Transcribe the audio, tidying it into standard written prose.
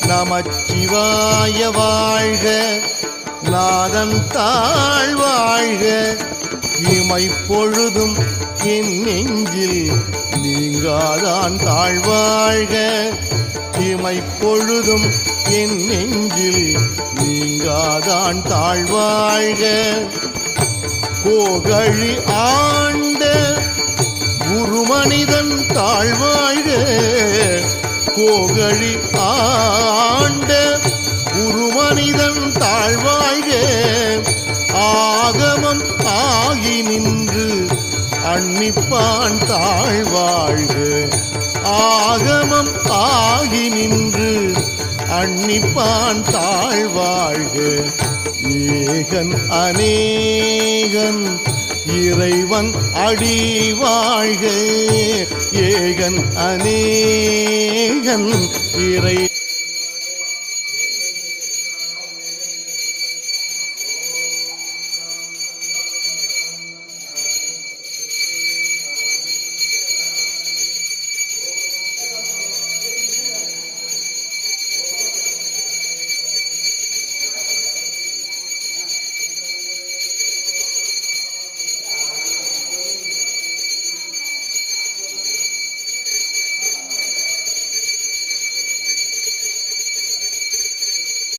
நமச்சிவாய வாழ்க, நாதன் தாழ் வாழ்க, இமைப்பொழுதும் என் நெஞ்சில் நீங்காதான் தாழ்வாழ்க, இமைப்பொழுதும் என் நெஞ்சில் நீங்காதான் தாழ்வாழ்க. கோகழி ஆண்ட குருமனிதன் தாழ்வாழ்க, கோகழி ஆண்ட குருமனிதன் தாழ்வாழ்க, ஆகமம் ஆகி நின்று அன்னிப்பான் தாழ்வாழ்க, ஆகமம் ஆகி நின்று அன்னிப்பான் தாழ்வாழ்க. ஏகன் அநேகன் இறைவன் அடி வாழ்க, ஏகன் அநேகன் இறை